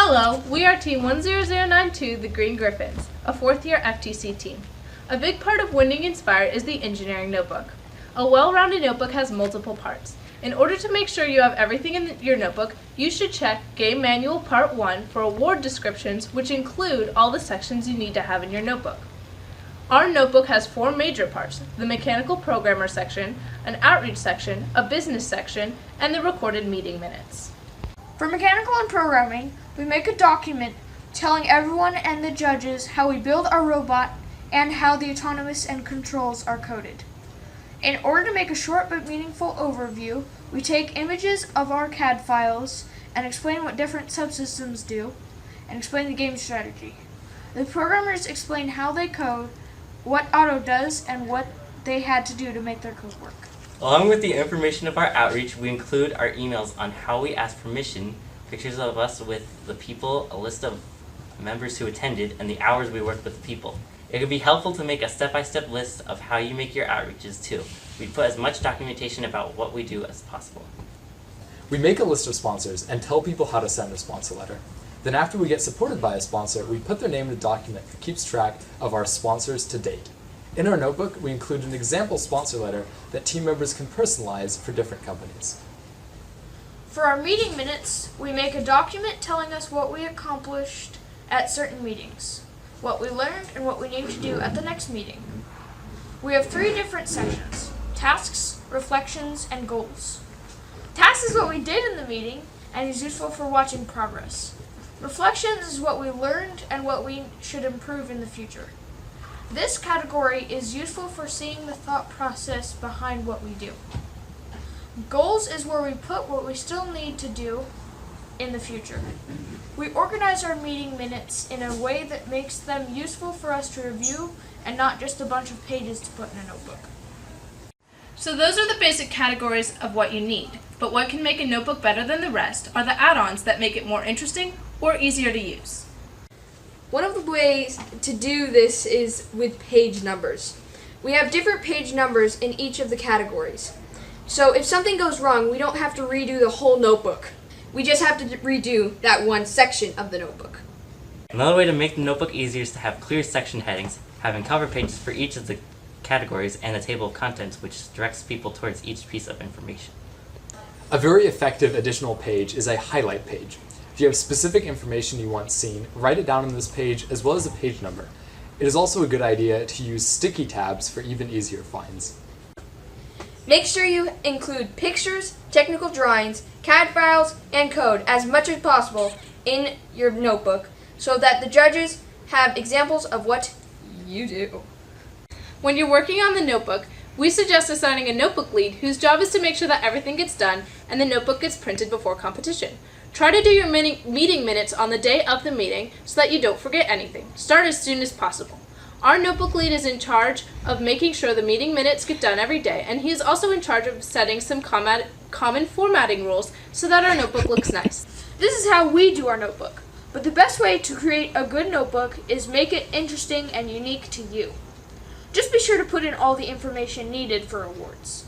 Hello, we are Team 10092, the Green.Griffins, a fourth-year FTC team. A big part of Winning Inspire is the engineering notebook. A well-rounded notebook has multiple parts. In order to make sure you have everything in your notebook, you should check Game Manual Part 1 for award descriptions, which include all the sections you need to have in your notebook. Our notebook has 4 major parts: the Mechanical Programmer section, an Outreach section, a Business section, and the recorded meeting minutes. For mechanical and programming, we make a document telling everyone and the judges how we build our robot and how the autonomous and controls are coded. In order to make a short but meaningful overview, we take images of our CAD files and explain what different subsystems do and explain the game strategy. The programmers explain how they code, what Auto does, and what they had to do to make their code work. Along with the information of our outreach, we include our emails on how we ask permission, pictures of us with the people, a list of members who attended, and the hours we worked with the people. It could be helpful to make a step-by-step list of how you make your outreaches too. We put as much documentation about what we do as possible. We make a list of sponsors and tell people how to send a sponsor letter. Then after we get supported by a sponsor, we put their name in a document that keeps track of our sponsors to date. In our notebook, we include an example sponsor letter that team members can personalize for different companies. For our meeting minutes, we make a document telling us what we accomplished at certain meetings, what we learned, and what we need to do at the next meeting. We have 3 different sections: tasks, reflections, and goals. Tasks is what we did in the meeting and is useful for watching progress. Reflections is what we learned and what we should improve in the future. This category is useful for seeing the thought process behind what we do. Goals is where we put what we still need to do in the future. We organize our meeting minutes in a way that makes them useful for us to review and not just a bunch of pages to put in a notebook. So those are the basic categories of what you need, but what can make a notebook better than the rest are the add-ons that make it more interesting or easier to use. One of the ways to do this is with page numbers. We have different page numbers in each of the categories. So if something goes wrong, we don't have to redo the whole notebook. We just have to redo that one section of the notebook. Another way to make the notebook easier is to have clear section headings, having cover pages for each of the categories, and a table of contents which directs people towards each piece of information. A very effective additional page is a highlight page. If you have specific information you want seen, write it down on this page as well as a page number. It is also a good idea to use sticky tabs for even easier finds. Make sure you include pictures, technical drawings, CAD files, and code as much as possible in your notebook so that the judges have examples of what you do. When you're working on the notebook, we suggest assigning a notebook lead whose job is to make sure that everything gets done and the notebook gets printed before competition. Try to do your meeting minutes on the day of the meeting so that you don't forget anything. Start as soon as possible. Our notebook lead is in charge of making sure the meeting minutes get done every day, and he is also in charge of setting some common formatting rules so that our notebook looks nice. This is how we do our notebook, but the best way to create a good notebook is make it interesting and unique to you. Just be sure to put in all the information needed for awards.